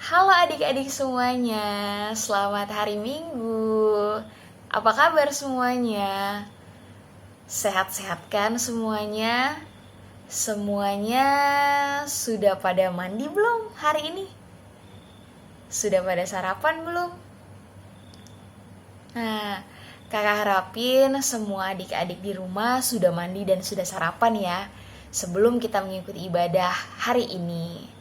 Halo adik-adik semuanya, selamat hari Minggu. Apa kabar semuanya? Sehat-sehat kan semuanya? Semuanya sudah pada mandi belum hari ini? Sudah pada sarapan belum? Nah, kakak harapin semua adik-adik di rumah sudah mandi dan sudah sarapan ya, sebelum kita mengikuti ibadah hari ini.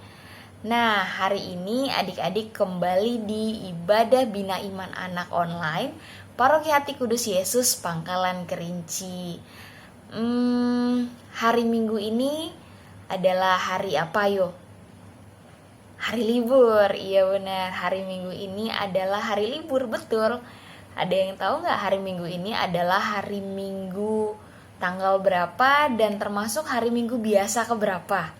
Nah, hari ini adik-adik kembali di ibadah Bina Iman Anak online Paroki Hati Kudus Yesus Pangkalan Kerinci. Hari Minggu ini adalah hari apa yo? Hari libur, iya benar. Hari Minggu ini adalah hari libur, betul. Ada yang tahu nggak hari Minggu ini adalah hari Minggu tanggal berapa dan termasuk hari Minggu biasa keberapa?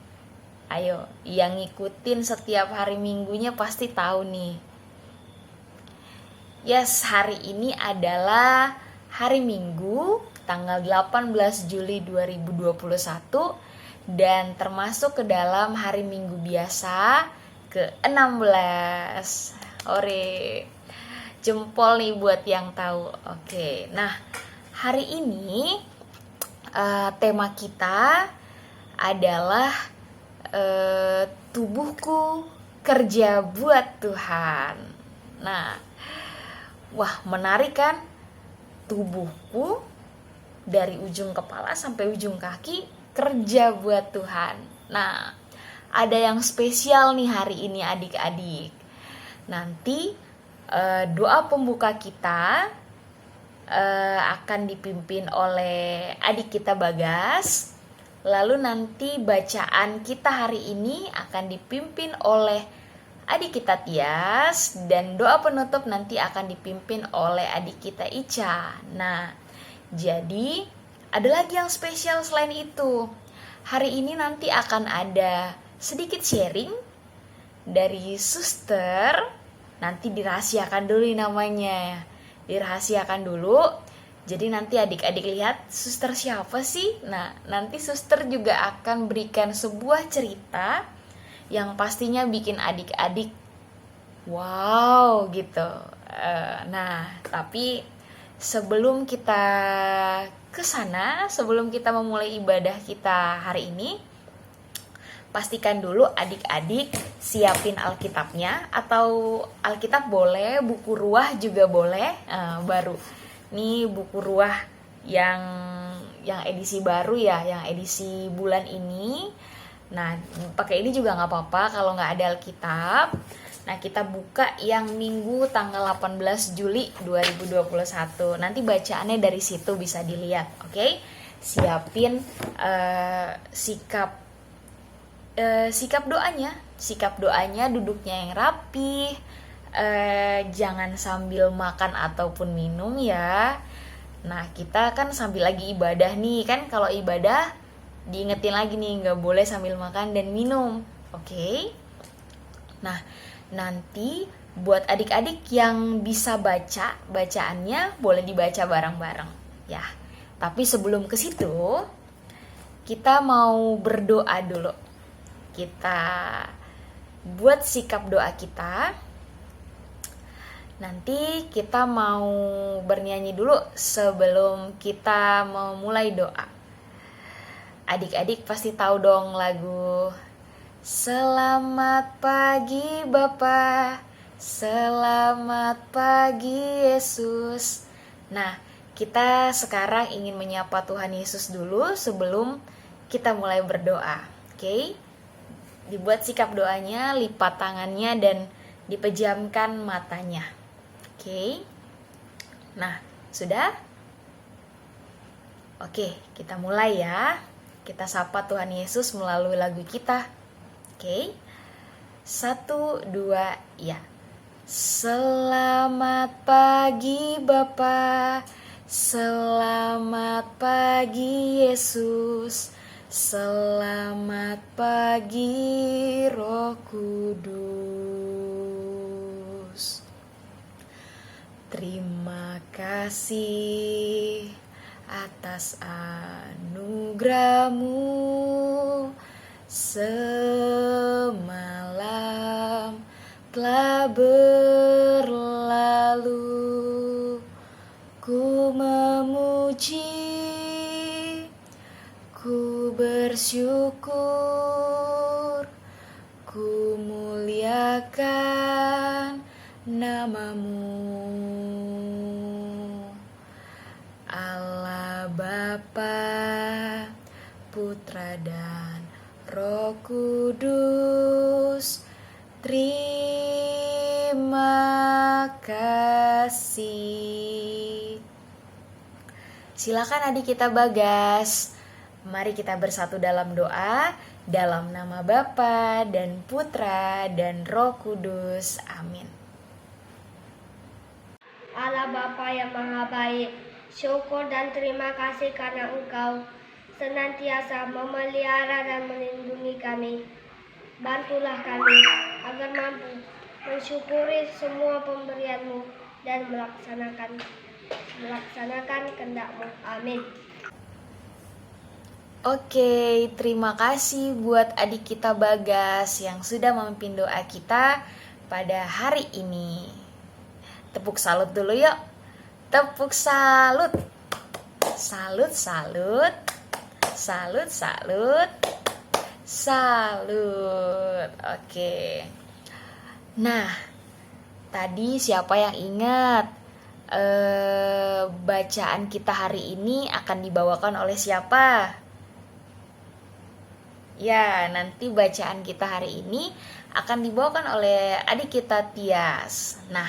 Ayo, yang ngikutin setiap hari Minggunya pasti tahu nih. Yes, hari ini adalah hari Minggu tanggal 18 Juli 2021 dan termasuk ke dalam hari Minggu biasa ke-16. Ore. Jempol nih buat yang tahu. Oke. Nah, hari ini tema kita adalah tubuhku kerja buat Tuhan. Nah, wah menarik kan? Tubuhku dari ujung kepala sampai ujung kaki kerja buat Tuhan. Nah, ada yang spesial nih hari ini adik-adik. Nanti doa pembuka kita akan dipimpin oleh adik kita Bagas. Lalu nanti bacaan kita hari ini akan dipimpin oleh adik kita Tias. Dan doa penutup nanti akan dipimpin oleh adik kita Ica. Nah, jadi ada lagi yang spesial selain itu. Hari ini nanti akan ada sedikit sharing dari suster. Nanti dirahasiakan dulu namanya. Dirahasiakan dulu. Jadi nanti adik-adik lihat suster siapa sih? Nah, nanti suster juga akan berikan sebuah cerita yang pastinya bikin adik-adik wow gitu. Nah, tapi sebelum kita ke sana, sebelum kita memulai ibadah kita hari ini, pastikan dulu adik-adik siapin Alkitabnya, atau Alkitab boleh, buku ruah juga boleh. Baru ini buku ruah yang edisi baru ya, yang edisi bulan ini. Nah, pakai ini juga nggak apa-apa kalau nggak ada Alkitab. Nah, kita buka yang Minggu tanggal 18 Juli 2021. Nanti bacaannya dari situ bisa dilihat, oke? Siapin sikap doanya, duduknya yang rapi. Jangan sambil makan ataupun minum ya. Nah, kita kan sambil lagi ibadah nih, kan kalau ibadah diingetin lagi nih, nggak boleh sambil makan dan minum, oke? Nah, nanti buat adik-adik yang bisa baca, bacaannya boleh dibaca bareng-bareng ya. Tapi sebelum ke situ, kita mau berdoa dulu. Kita buat sikap doa kita. Nanti kita mau bernyanyi dulu sebelum kita memulai doa. Adik-adik pasti tahu dong lagu Selamat pagi Bapa, selamat pagi Yesus. Nah, kita sekarang ingin menyapa Tuhan Yesus dulu sebelum kita mulai berdoa. Oke? Dibuat sikap doanya, lipat tangannya dan dipejamkan matanya. Oke? Nah, sudah? Oke, kita mulai ya. Kita sapa Tuhan Yesus melalui lagu kita. Oke? 1, 2, ya. Selamat pagi Bapa, selamat pagi Yesus, selamat pagi Roh Kudus. Terima kasih atas anugerah-Mu semalam telah berlalu, ku memuji, ku bersyukur, ku muliakan namamu, Allah Bapa, Putra dan Roh Kudus. Terima kasih. Silakan adik kita Bagas. Mari kita bersatu dalam doa, dalam nama Bapa dan Putra dan Roh Kudus. Amin. Allah Bapa yang Maha Baik, syukur dan terima kasih karena Engkau senantiasa memelihara dan melindungi kami. Bantulah kami agar mampu mensyukuri semua pemberian-Mu dan melaksanakan kehendak-Mu. Amin. Oke, terima kasih buat adik kita Bagas yang sudah memimpin doa kita pada hari ini. Tepuk salut dulu yuk. Tepuk salut. Salut, salut. Salut, salut. Salut. Oke. Nah, tadi siapa yang ingat bacaan kita hari ini akan dibawakan oleh siapa? Ya, nanti bacaan kita hari ini akan dibawakan oleh adik kita Tias. Nah,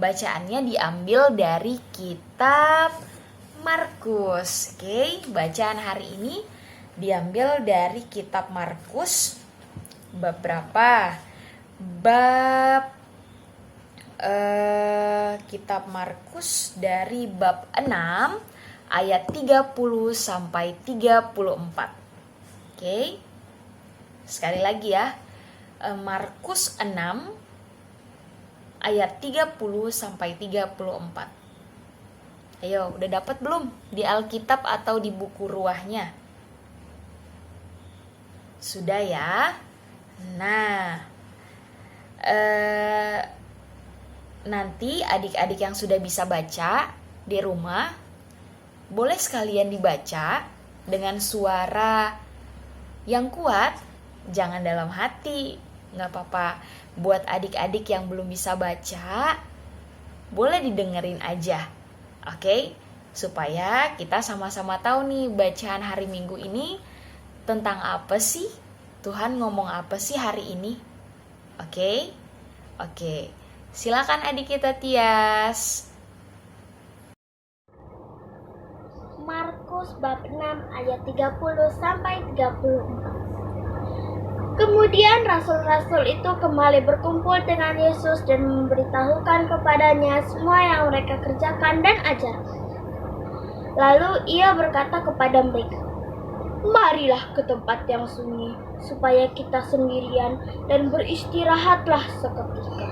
bacaannya diambil dari kitab Markus. Oke, bacaan hari ini diambil dari kitab Markus. Bab berapa? Bab kitab Markus dari bab 6 ayat 30 sampai 34. Oke. Sekali lagi ya. Markus 6 ayat 30 sampai 34. Ayo, udah dapat belum di Alkitab atau di buku ruahnya? Sudah ya? Nah, nanti adik-adik yang sudah bisa baca di rumah, boleh sekalian dibaca dengan suara yang kuat, jangan dalam hati, nggak apa-apa. Buat adik-adik yang belum bisa baca, boleh didengerin aja, oke? Supaya kita sama-sama tahu nih bacaan hari Minggu ini tentang apa sih? Tuhan ngomong apa sih hari ini? Oke? Oke. Silakan adik kita Tias. Markus bab 6 ayat 30 sampai 34. Kemudian rasul-rasul itu kembali berkumpul dengan Yesus dan memberitahukan kepadanya semua yang mereka kerjakan dan ajarkan. Lalu ia berkata kepada mereka, "Marilah ke tempat yang sunyi, supaya kita sendirian dan beristirahatlah seketika.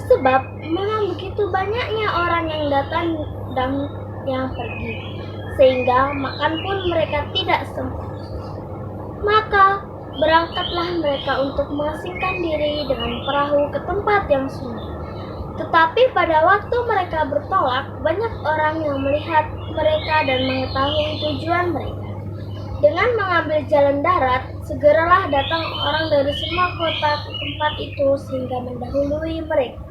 Sebab memang begitu banyaknya orang yang datang dan yang pergi, sehingga makan pun mereka tidak sempat. Maka berangkatlah mereka untuk mengasingkan diri dengan perahu ke tempat yang sunyi. Tetapi pada waktu mereka bertolak, banyak orang yang melihat mereka dan mengetahui tujuan mereka. Dengan mengambil jalan darat, segeralah datang orang dari semua kota ke tempat itu sehingga mendahului mereka.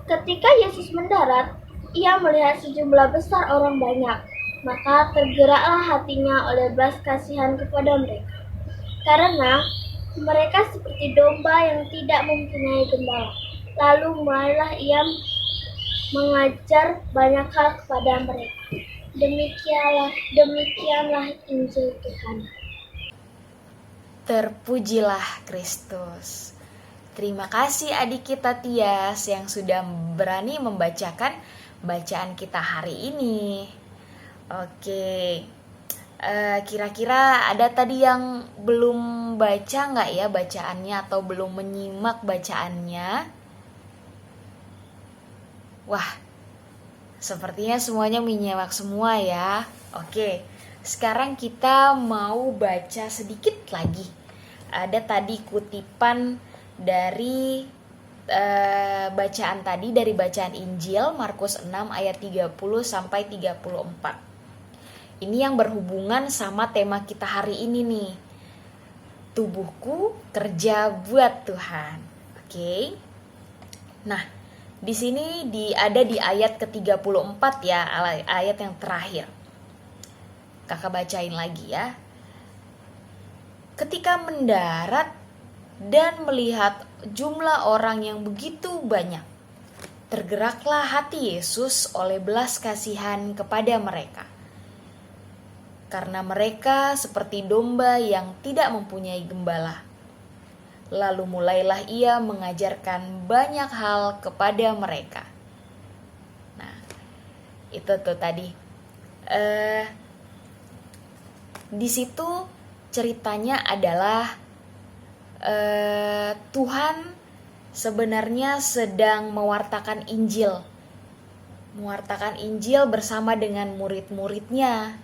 Ketika Yesus mendarat, ia melihat sejumlah besar orang banyak, maka tergeraklah hatinya oleh belas kasihan kepada mereka. Karena mereka seperti domba yang tidak mempunyai gembala. Lalu mulailah ia mengajar banyak hal kepada mereka. Demikianlah Injil Tuhan. Terpujilah Kristus. Terima kasih adik kita Tias yang sudah berani membacakan bacaan kita hari ini. Oke, kira-kira ada tadi yang belum baca nggak ya bacaannya atau belum menyimak bacaannya? Wah, sepertinya semuanya menyimak semua ya. Oke, sekarang kita mau baca sedikit lagi. Ada tadi kutipan dari bacaan tadi dari bacaan Injil Markus 6 ayat 30 sampai 34. Ini yang berhubungan sama tema kita hari ini nih. Tubuhku kerja buat Tuhan. Oke. Nah, di sini ada di ayat ke-34 ya, ayat yang terakhir. Kakak bacain lagi ya. Ketika mendarat dan melihat jumlah orang yang begitu banyak, tergeraklah hati Yesus oleh belas kasihan kepada mereka. Karena mereka seperti domba yang tidak mempunyai gembala. Lalu mulailah ia mengajarkan banyak hal kepada mereka. Nah, itu tuh tadi. Di situ ceritanya adalah Tuhan sebenarnya sedang mewartakan Injil. Mewartakan Injil bersama dengan murid-muridnya.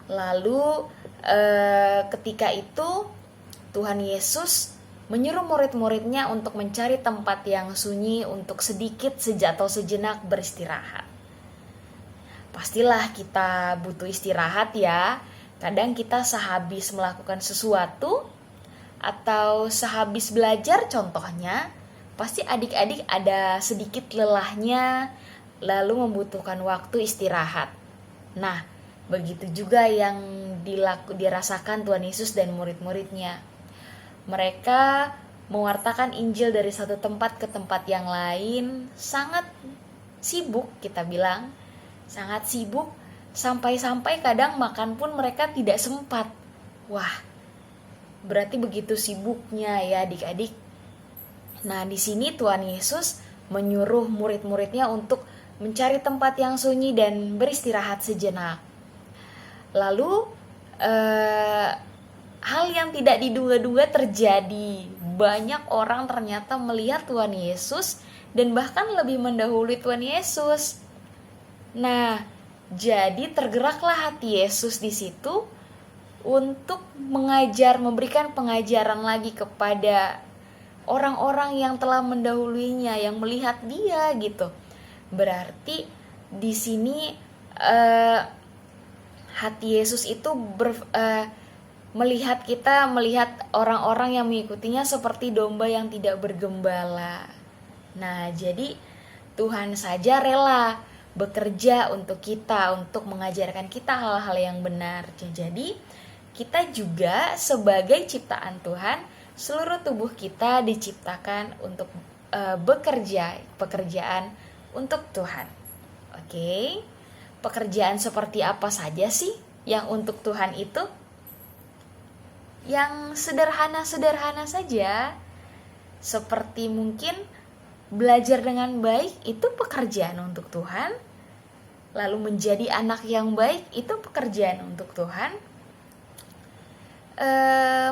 Lalu ketika itu Tuhan Yesus menyuruh murid-muridnya untuk mencari tempat yang sunyi untuk sedikit atau sejenak beristirahat. Pastilah kita butuh istirahat ya. Kadang kita sehabis melakukan sesuatu atau sehabis belajar contohnya, pasti adik-adik ada sedikit lelahnya lalu membutuhkan waktu istirahat. Nah, begitu juga yang dirasakan Tuhan Yesus dan murid-muridnya. Mereka mewartakan Injil dari satu tempat ke tempat yang lain, sangat sibuk kita bilang, sangat sibuk. Sampai-sampai kadang makan pun mereka tidak sempat. Wah, berarti begitu sibuknya ya adik-adik. Nah, di sini Tuhan Yesus menyuruh murid-muridnya untuk mencari tempat yang sunyi dan beristirahat sejenak. Lalu hal yang tidak diduga-duga terjadi. Banyak orang ternyata melihat Tuhan Yesus dan bahkan lebih mendahului Tuhan Yesus. Nah, jadi tergeraklah hati Yesus di situ untuk memberikan pengajaran lagi kepada orang-orang yang telah mendahuluinya, yang melihat dia gitu. Berarti di sini hati Yesus itu melihat orang-orang yang mengikutinya seperti domba yang tidak bergembala. Nah, jadi Tuhan saja rela bekerja untuk kita, untuk mengajarkan kita hal-hal yang benar. Jadi kita juga sebagai ciptaan Tuhan, seluruh tubuh kita diciptakan untuk pekerjaan untuk Tuhan. Oke. Pekerjaan seperti apa saja sih yang untuk Tuhan itu? Yang sederhana-sederhana saja. Seperti mungkin belajar dengan baik itu pekerjaan untuk Tuhan. Lalu menjadi anak yang baik itu pekerjaan untuk Tuhan.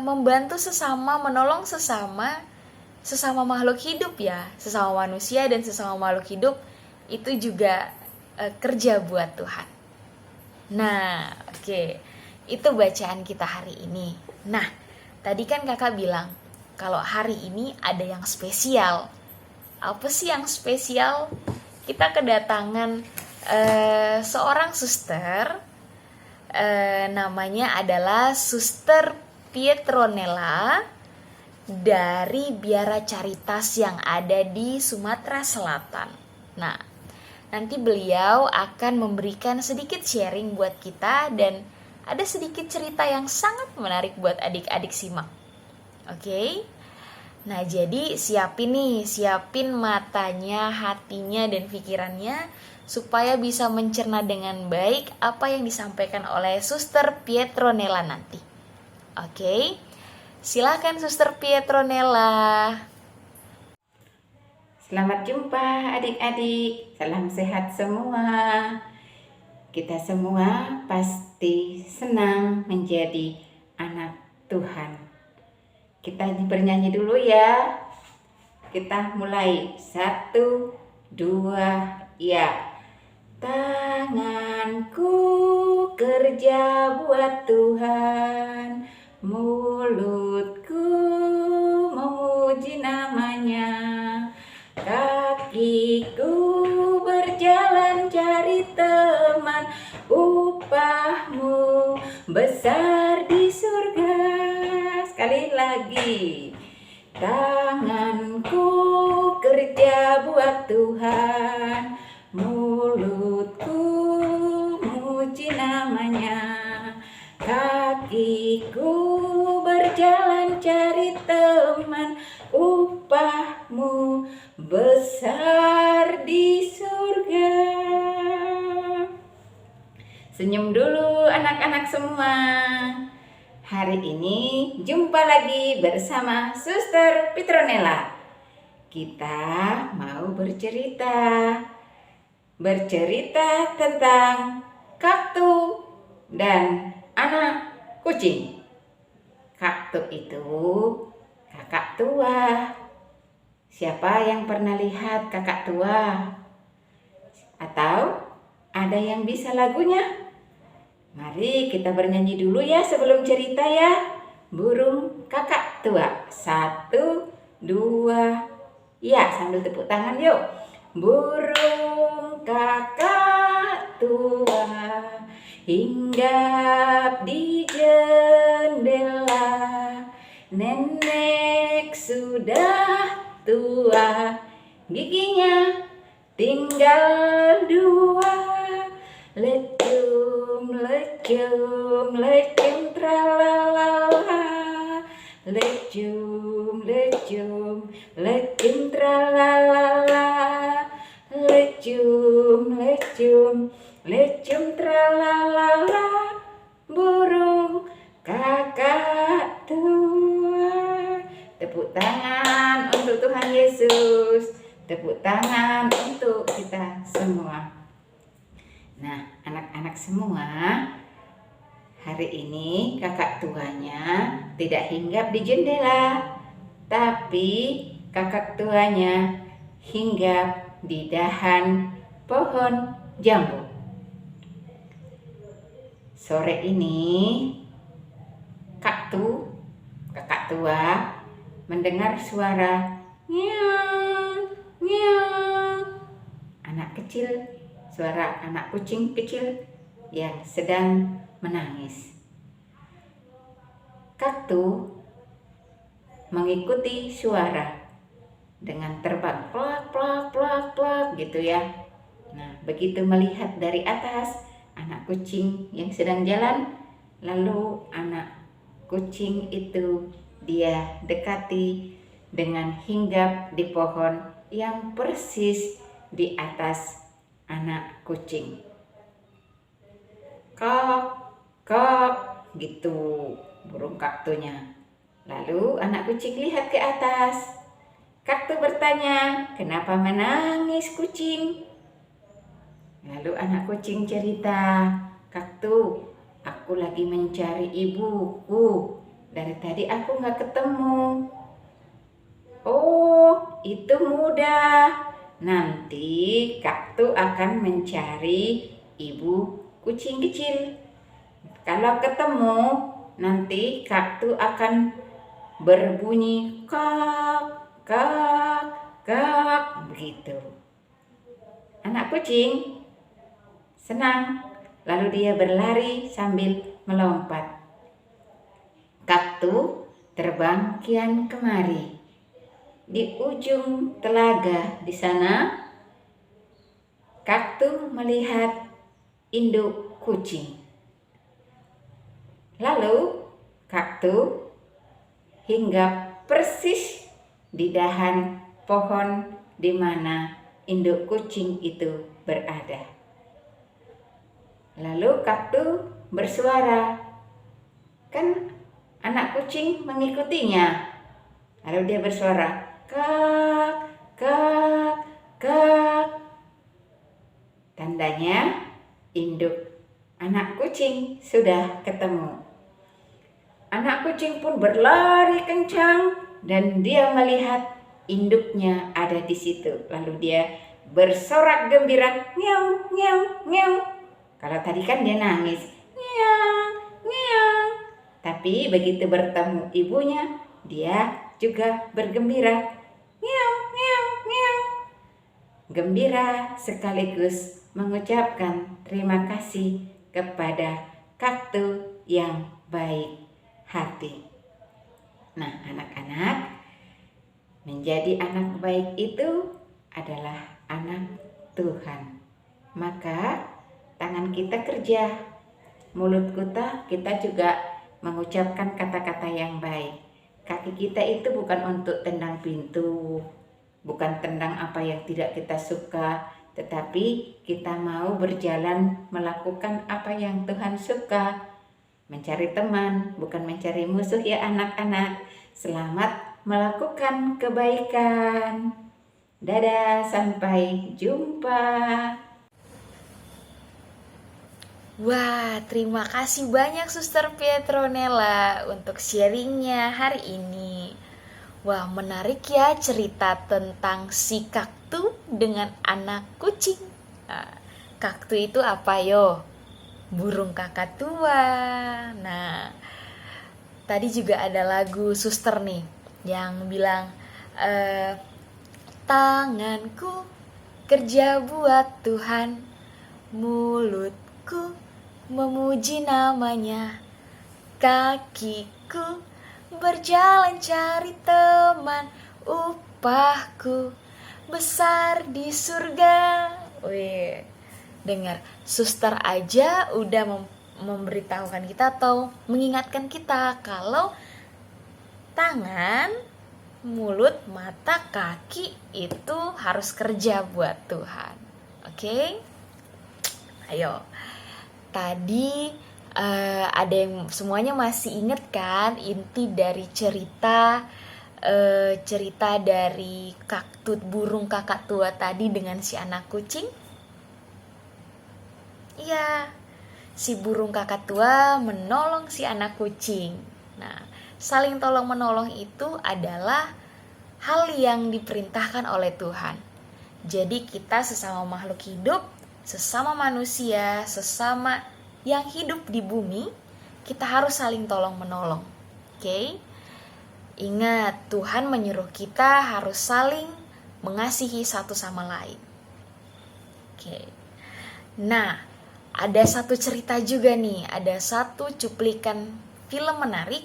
Membantu sesama, menolong sesama makhluk hidup ya, sesama manusia dan sesama makhluk hidup itu juga kerja buat Tuhan. Nah, oke. Itu bacaan kita hari ini. Nah, tadi kan kakak bilang kalau hari ini ada yang spesial. Apa sih yang spesial? Kita kedatangan seorang suster, namanya adalah Suster Pietronella dari Biara Caritas yang ada di Sumatera Selatan. Nah, nanti beliau akan memberikan sedikit sharing buat kita dan ada sedikit cerita yang sangat menarik buat adik-adik simak. Oke? Nah, jadi siapin matanya, hatinya, dan pikirannya supaya bisa mencerna dengan baik apa yang disampaikan oleh Suster Pietronella nanti. Oke? Silakan Suster Pietronella. Selamat jumpa adik-adik, salam sehat semua. Kita semua pasti senang menjadi anak Tuhan. Kita bernyanyi dulu ya. Kita mulai 1, 2, ya. Tanganku kerja buat Tuhan, mulutku memuji namanya. upahmu besar di surga. Sekali lagi, tanganku kerja buat Tuhan, mulutku muji namanya, kakiku berjalan cari teman, upahmu besar di surga. Senyum dulu anak-anak semua. Hari ini jumpa lagi bersama Suster Petronella. Kita mau bercerita tentang Kaktu dan anak kucing. Kaktu itu kakak tua. Siapa yang pernah lihat kakak tua? Atau ada yang bisa lagunya? Mari kita bernyanyi dulu ya sebelum cerita ya. Burung kakak tua. 1, 2, ya sambil tepuk tangan yuk. Burung kakak tua hinggap di jendela, nenek sudah tua, giginya tinggal 2. Lecum, lecum, lecum, tralalala. Lecum, lecum, lecum, tralalala. Lecum, lecum, lecum, tralalala. Burung kakak tua. Tepuk tangan untuk Tuhan Yesus. Tepuk tangan untuk kita semua. Nah, anak-anak semua, hari ini kakak tuanya tidak hinggap di jendela, tapi kakak tuanya hinggap di dahan pohon jambu. Sore ini, kakak tua mendengar suara ngiang, ngiang. Anak kecil, suara anak kucing kecil yang sedang menangis. Kaktu mengikuti suara dengan terbang plak plak plak plak gitu ya. Nah, begitu melihat dari atas anak kucing yang sedang jalan, lalu anak kucing itu dia dekati dengan hinggap di pohon yang persis di atas anak kucing. Kok, kok, gitu burung kaktunya. Lalu anak kucing lihat ke atas. Kaktu bertanya, kenapa menangis kucing? Lalu anak kucing cerita, Kaktu, aku lagi mencari ibuku. Dari tadi aku gak ketemu. Oh, itu mudah. Nanti Kaktu akan mencari ibu kucing kecil. Kalau ketemu, nanti Kaktu akan berbunyi kak, kak, kak, begitu. Anak kucing senang, lalu dia berlari sambil melompat. Kaktu terbang kian kemari. Di ujung telaga di sana, Kaktu melihat induk kucing. Lalu Kaktu hinggap persis di dahan pohon di mana induk kucing itu berada. Lalu Kaktu bersuara, kan anak kucing mengikutinya. Lalu dia bersuara, kak, kak, kak. Tandanya induk anak kucing sudah ketemu. Anak kucing pun berlari kencang dan dia melihat induknya ada di situ. Lalu dia bersorak gembira, ngeong, ngeong, ngeong. Kalau tadi kan dia nangis, ngeong, ngeong. Tapi begitu bertemu ibunya, dia juga bergembira, ngeong, ngeong, ngeong. Gembira sekaligus mengucapkan terima kasih kepada kaktus yang baik hati. Nah, anak-anak, menjadi anak baik itu adalah anak Tuhan. Maka tangan kita kerja, mulut kita juga mengucapkan kata-kata yang baik. Kaki kita itu bukan untuk tendang pintu, bukan tendang apa yang tidak kita suka, tetapi kita mau berjalan melakukan apa yang Tuhan suka. Mencari teman, bukan mencari musuh ya anak-anak. Selamat melakukan kebaikan. Dadah, sampai jumpa. Wah, terima kasih banyak Suster Pietronella untuk sharingnya hari ini. Wah, menarik ya cerita tentang si kaktu dengan anak kucing. Nah, kaktu itu apa yo? Burung kakak tua. Nah, tadi juga ada lagu Suster nih yang bilang tanganku kerja buat Tuhan, mulutku memuji namanya, kakiku berjalan cari teman, upahku besar di surga. Wih, dengar, suster aja udah memberitahukan kita atau mengingatkan kita kalau tangan, mulut, mata, kaki itu harus kerja buat Tuhan. Oke? Ayo. Tadi ada yang semuanya masih inget kan inti dari cerita dari kaktut burung kakak tua tadi dengan si anak kucing? Iya, si burung kakak tua menolong si anak kucing. Nah, saling tolong menolong itu adalah hal yang diperintahkan oleh Tuhan. Jadi kita sesama makhluk hidup, sesama manusia, sesama yang hidup di bumi, kita harus saling tolong menolong. Oke? Ingat, Tuhan menyuruh kita harus saling mengasihi satu sama lain. Oke. Nah, ada satu cerita juga nih, ada satu cuplikan film menarik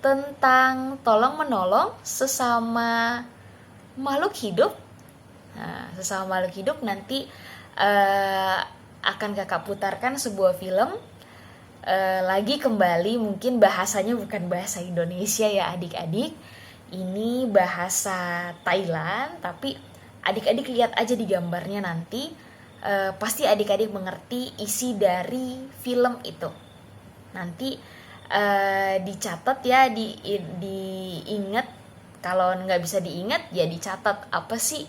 tentang tolong menolong sesama makhluk hidup. Nah, sesama makhluk hidup nanti akan kakak putarkan sebuah film lagi kembali, mungkin bahasanya bukan bahasa Indonesia ya adik-adik, ini bahasa Thailand, tapi adik-adik lihat aja di gambarnya nanti, pasti adik-adik mengerti isi dari film itu. Nanti dicatat ya, diingat, kalau nggak bisa diingat ya dicatat apa sih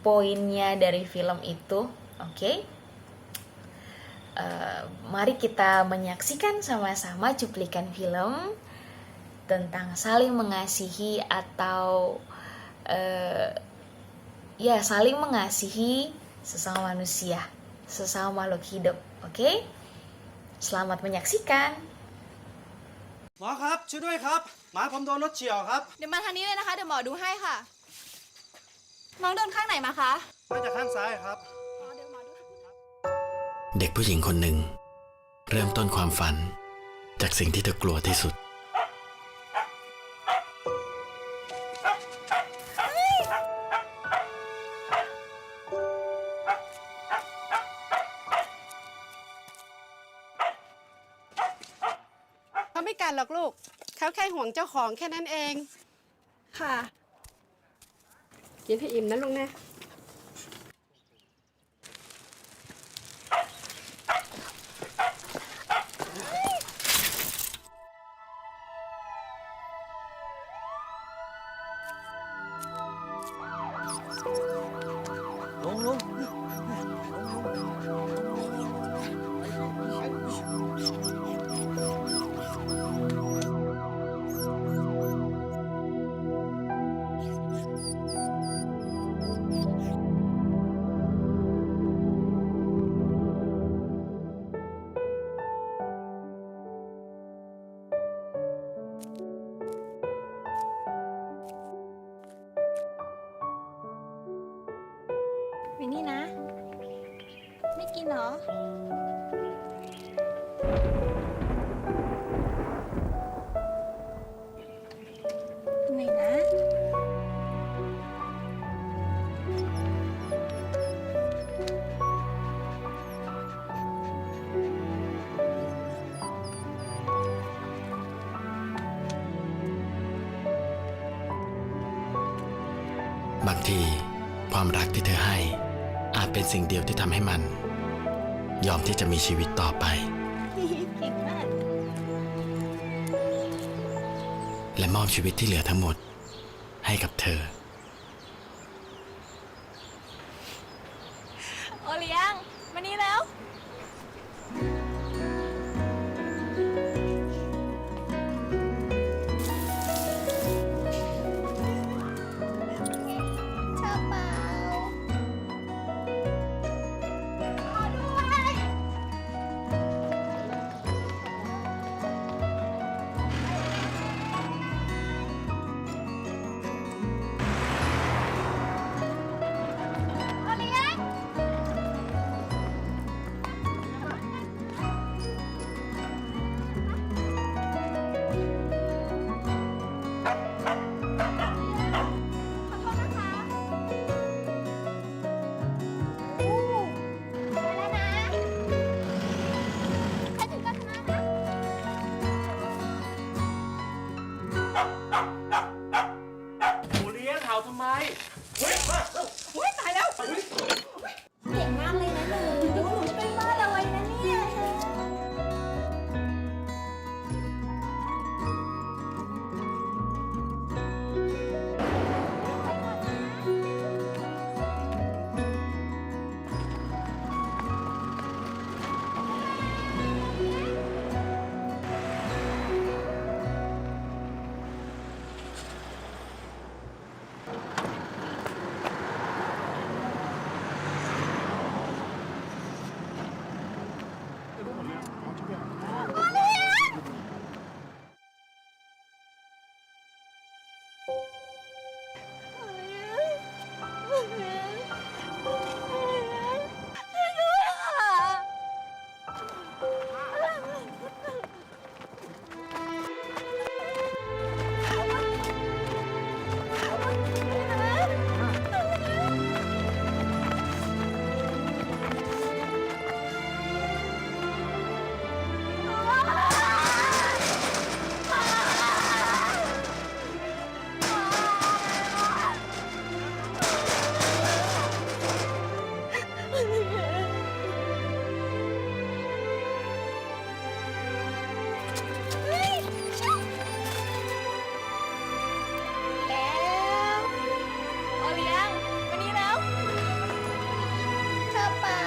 poinnya dari film itu. Oke? Mari kita menyaksikan sama-sama cuplikan film tentang saling mengasihi atau saling mengasihi sesama manusia, sesama makhluk hidup. Oke? Selamat menyaksikan. หมอครับช่วยด้วยครับหมาผมโดนรถเฉี่ยวครับ เดี๋ยวมาทางนี้เลยนะคะ เดี๋ยวหมอดูให้ค่ะ น้องโดนข้างไหนมาคะ น่าจะข้างซ้ายครับ อ๋อเดี๋ยวหมอดูให้ เด็กผู้หญิงคนหนึ่งเริ่มต้นความฝันจากสิ่งที่เธอกลัวที่สุด เขาไม่กัดหรอกลูก เขาแค่ห่วงเจ้าของแค่นั้นเอง ค่ะ กินให้อิ่มนะลุงนะ ลงลง เ ไม่กินเหรอ ไงนะ บางทีความรักที่เธอให้อาจเป็นสิ่งเดียวที่ทำให้มัน ยอมที่จะมีชีวิตต่อไป เก่งมาก และมอบชีวิตที่เหลือทั้งหมดให้กับเธอ โอเลี้ยง มานี่แล้ว ชอบเปล่า หมูเลี้ยงเห่าทำไม เก่งมากเลยนะหนูจะเป็นบ้าเลยนะเนี่ย แล้วโอเลี้ยงมานี่แล้วชอบเปล่า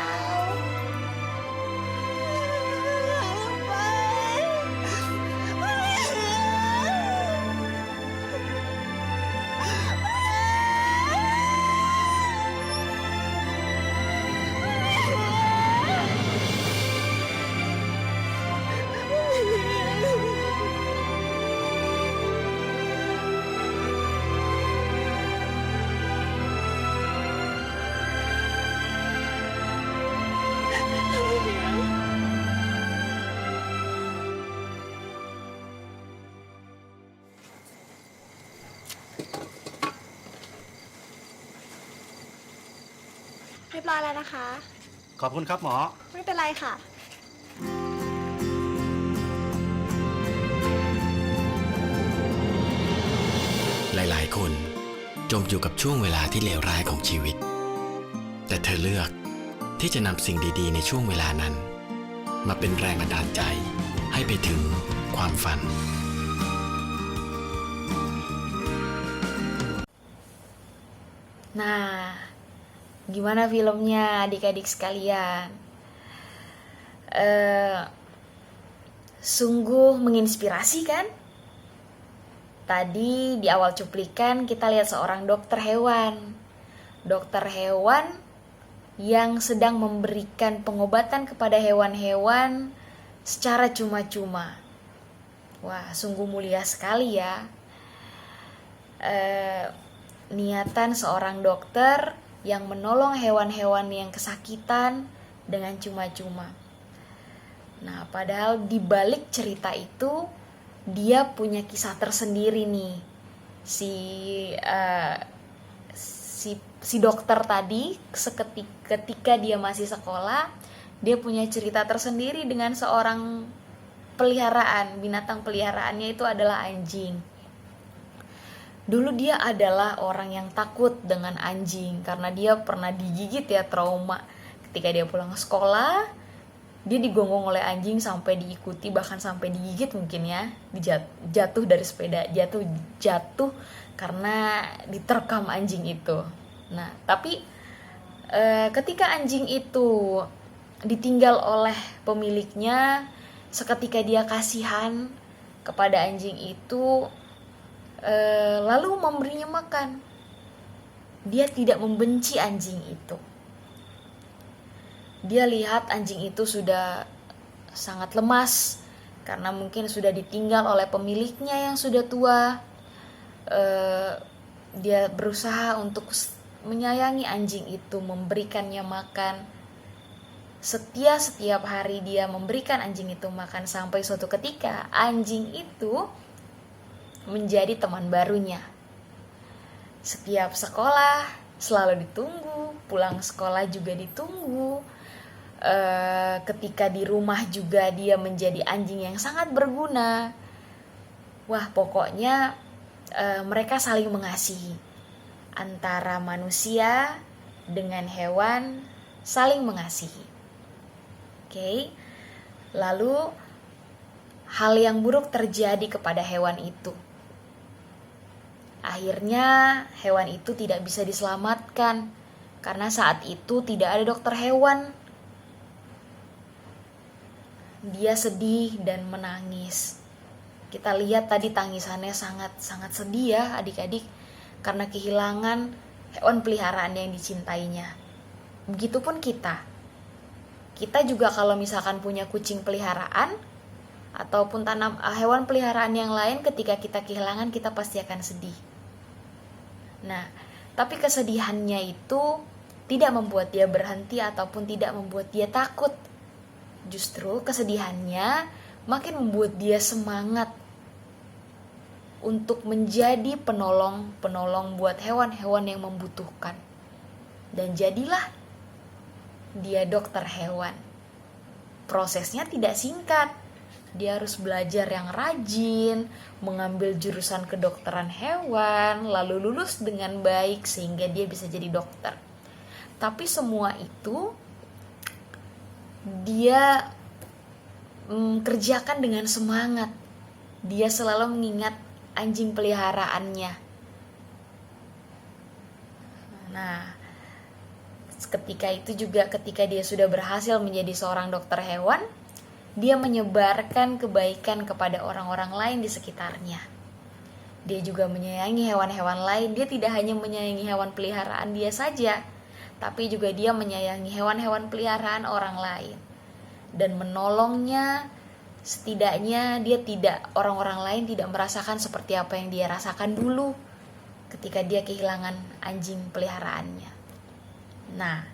เรียบร้อยแล้วนะคะ ขอบคุณครับหมอ ไม่เป็นไรค่ะ หลายๆ คนจมอยู่กับช่วงเวลาที่เลวร้ายของชีวิต แต่เธอเลือกที่จะนำสิ่งดีๆ ในช่วงเวลานั้น มาเป็นแรงบันดาลใจให้ไปถึงความฝัน Nah, gimana filmnya adik-adik sekalian? Sungguh menginspirasi kan? Tadi di awal cuplikan kita lihat seorang dokter hewan. Dokter hewan yang sedang memberikan pengobatan kepada hewan-hewan secara cuma-cuma. Wah, sungguh mulia sekali ya. Niatan seorang dokter yang menolong hewan-hewan yang kesakitan dengan cuma-cuma. Nah, padahal di balik cerita itu dia punya kisah tersendiri nih. Si dokter tadi ketika dia masih sekolah, dia punya cerita tersendiri dengan seorang peliharaan. Binatang peliharaannya itu adalah anjing. Dulu dia adalah orang yang takut dengan anjing karena dia pernah digigit ya, trauma. Ketika dia pulang sekolah, dia digonggong oleh anjing sampai diikuti, bahkan sampai digigit mungkin ya, jatuh dari sepeda, jatuh karena diterkam anjing itu. Nah, tapi ketika anjing itu ditinggal oleh pemiliknya, seketika dia kasihan kepada anjing itu, lalu memberinya makan. Dia tidak membenci anjing itu. Dia lihat anjing itu sudah sangat lemas karena mungkin sudah ditinggal oleh pemiliknya yang sudah tua. Dia berusaha untuk menyayangi anjing itu, memberikannya makan. Setiap hari dia memberikan anjing itu makan, sampai suatu ketika anjing itu menjadi teman barunya. Setiap sekolah selalu ditunggu, pulang sekolah juga ditunggu. Ketika di rumah juga dia menjadi anjing yang sangat berguna. Wah, pokoknya mereka saling mengasihi. Antara manusia dengan hewan saling mengasihi. Oke. Lalu hal yang buruk terjadi kepada hewan itu. Akhirnya hewan itu tidak bisa diselamatkan karena saat itu tidak ada dokter hewan. Dia sedih dan menangis. Kita lihat tadi tangisannya sangat sedih ya adik-adik, karena kehilangan hewan peliharaan yang dicintainya. Begitupun kita. Kita juga kalau misalkan punya kucing peliharaan ataupun hewan peliharaan yang lain, ketika kita kehilangan kita pasti akan sedih. Nah, tapi kesedihannya itu tidak membuat dia berhenti ataupun tidak membuat dia takut. Justru kesedihannya makin membuat dia semangat untuk menjadi penolong buat hewan-hewan yang membutuhkan. Dan jadilah dia dokter hewan. Prosesnya tidak singkat. Dia harus belajar yang rajin, mengambil jurusan kedokteran hewan, lalu lulus dengan baik sehingga dia bisa jadi dokter. Tapi semua itu dia kerjakan dengan semangat. Dia selalu mengingat anjing peliharaannya. Nah, ketika dia sudah berhasil menjadi seorang dokter hewan, dia menyebarkan kebaikan kepada orang-orang lain di sekitarnya. Dia juga menyayangi hewan-hewan lain. Dia tidak hanya menyayangi hewan peliharaan dia saja, tapi juga dia menyayangi hewan-hewan peliharaan orang lain dan menolongnya. Setidaknya orang-orang lain tidak merasakan seperti apa yang dia rasakan dulu ketika dia kehilangan anjing peliharaannya. Nah,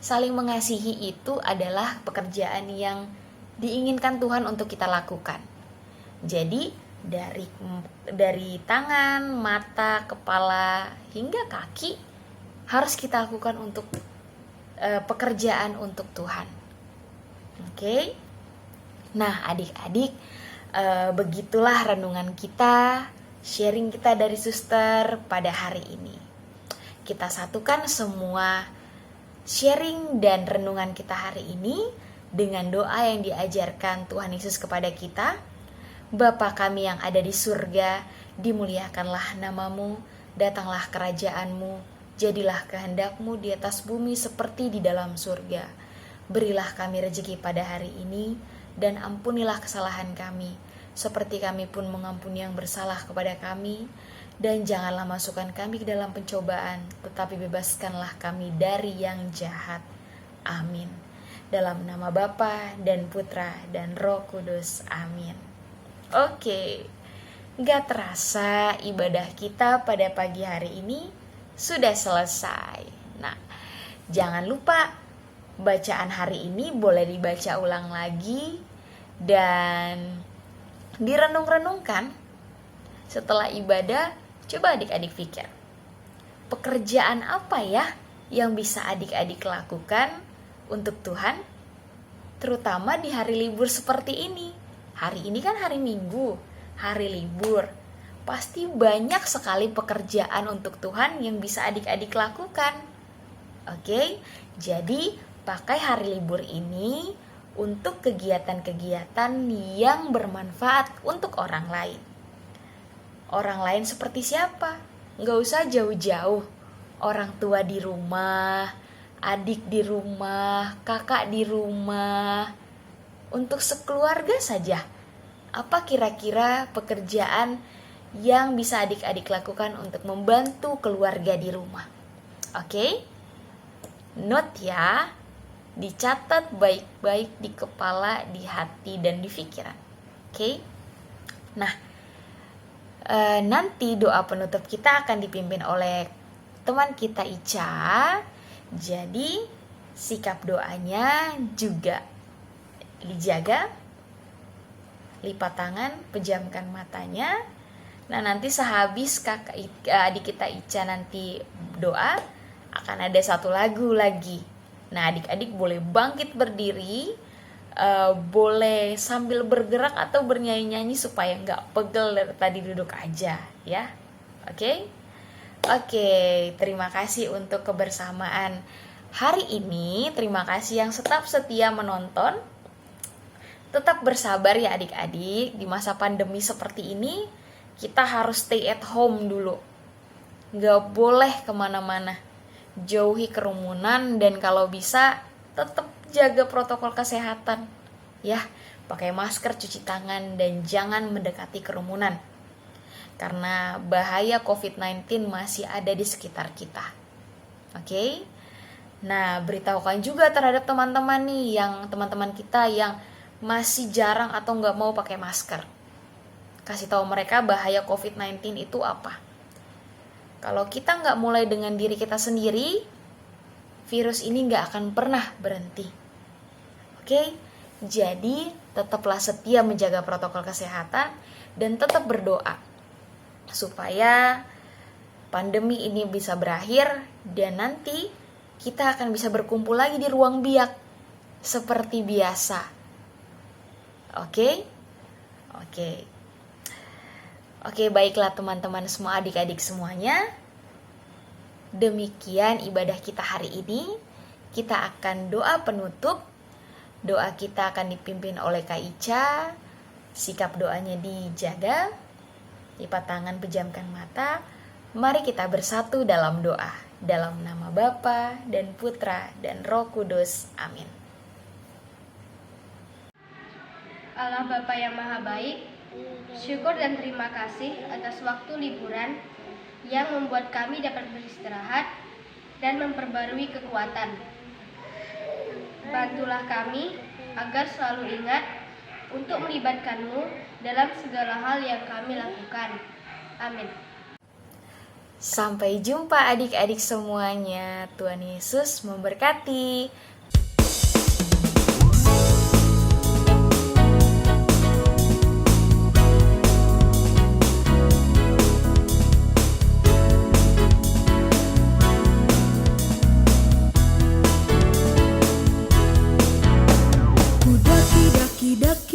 saling mengasihi itu adalah pekerjaan yang diinginkan Tuhan untuk kita lakukan. Jadi dari tangan, mata, kepala hingga kaki harus kita lakukan untuk pekerjaan untuk Tuhan. Oke. Nah, adik-adik, begitulah renungan kita, sharing kita dari suster pada hari ini. Kita satukan semua sharing dan renungan kita hari ini dengan doa yang diajarkan Tuhan Yesus kepada kita. Bapa kami yang ada di surga, dimuliakanlah namamu, datanglah kerajaanmu, jadilah kehendakmu di atas bumi seperti di dalam surga. Berilah kami rezeki pada hari ini, dan ampunilah kesalahan kami, seperti kami pun mengampuni yang bersalah kepada kami. Dan janganlah masukkan kami ke dalam pencobaan, tetapi bebaskanlah kami dari yang jahat. Amin. Dalam nama Bapa dan Putra dan Roh Kudus. Amin. Oke, gak terasa ibadah kita pada pagi hari ini sudah selesai. Nah, jangan lupa bacaan hari ini boleh dibaca ulang lagi dan direnung-renungkan. Setelah ibadah, coba adik-adik pikir, pekerjaan apa ya yang bisa adik-adik lakukan untuk Tuhan? Terutama di hari libur seperti ini. Hari ini kan hari Minggu, hari libur. Pasti banyak sekali pekerjaan untuk Tuhan yang bisa adik-adik lakukan. Oke, jadi pakai hari libur ini untuk kegiatan-kegiatan yang bermanfaat untuk orang lain. Orang lain seperti siapa? Nggak usah jauh-jauh. Orang tua di rumah, adik di rumah, kakak di rumah. Untuk sekeluarga saja. Apa kira-kira pekerjaan yang bisa adik-adik lakukan untuk membantu keluarga di rumah? Oke? Note ya, dicatat baik-baik di kepala, di hati, dan di pikiran. Oke? Nah, nanti doa penutup kita akan dipimpin oleh teman kita Ica. Jadi, sikap doanya juga dijaga. Lipat tangan, pejamkan matanya. Nah, nanti sehabis adik kita Ica nanti doa, akan ada satu lagu lagi. Nah, adik-adik boleh bangkit berdiri, boleh sambil bergerak atau bernyanyi-nyanyi supaya nggak pegel dari tadi duduk aja, ya. Oke? Oke, terima kasih untuk kebersamaan hari ini. Terima kasih yang tetap setia menonton. Tetap bersabar ya adik-adik. Di masa pandemi seperti ini, kita harus stay at home dulu. Nggak boleh kemana-mana. Jauhi kerumunan dan kalau bisa tetap jaga protokol kesehatan. Ya, pakai masker, cuci tangan, dan jangan mendekati kerumunan. Karena bahaya COVID-19 masih ada di sekitar kita. Oke? Nah, beritahukan juga terhadap teman-teman nih, teman-teman kita yang masih jarang atau nggak mau pakai masker. Kasih tahu mereka bahaya COVID-19 itu apa. Kalau kita nggak mulai dengan diri kita sendiri, virus ini nggak akan pernah berhenti. Oke? Jadi, tetaplah setia menjaga protokol kesehatan dan tetap berdoa supaya pandemi ini bisa berakhir dan nanti kita akan bisa berkumpul lagi di ruang biak seperti biasa. Oke? Oke. Oke, baiklah teman-teman semua, adik-adik semuanya. Demikian ibadah kita hari ini. Kita akan doa penutup. Doa kita akan dipimpin oleh Kak Ica. Sikap doanya dijaga. Lipat tangan, pejamkan mata. Mari kita bersatu dalam doa. Dalam nama Bapa dan Putra dan Roh Kudus. Amin. Allah Bapa yang Maha Baik, syukur dan terima kasih atas waktu liburan yang membuat kami dapat beristirahat dan memperbarui kekuatan. Bantulah kami agar selalu ingat untuk melibatkan-Mu dalam segala hal yang kami lakukan. Amin. Sampai jumpa adik-adik semuanya. Tuhan Yesus memberkati.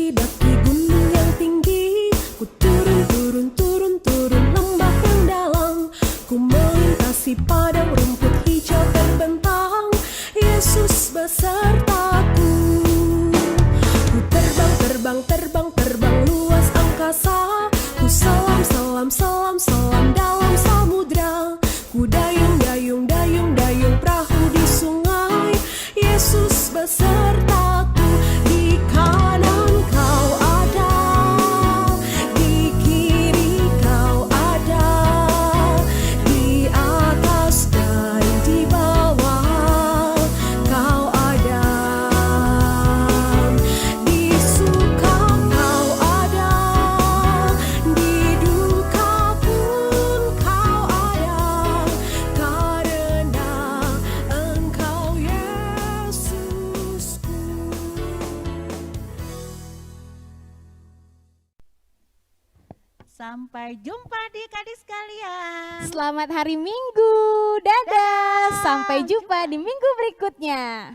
Daki gunung yang tinggi, ku turun lembah yang dalam, ku melintasi padang rumput hijau terbentang, Yesus besertaku. Ku terbang luas angkasa, ku selam dalam samudra, ku dayung perahu di sungai, Yesus besertaku. Di kanan kau ada, di kiri kau ada, di atas dan di bawah kau ada, di suka kau Sampai jumpa di adik sekalian. Selamat hari Minggu. Dadah. Sampai jumpa di minggu berikutnya.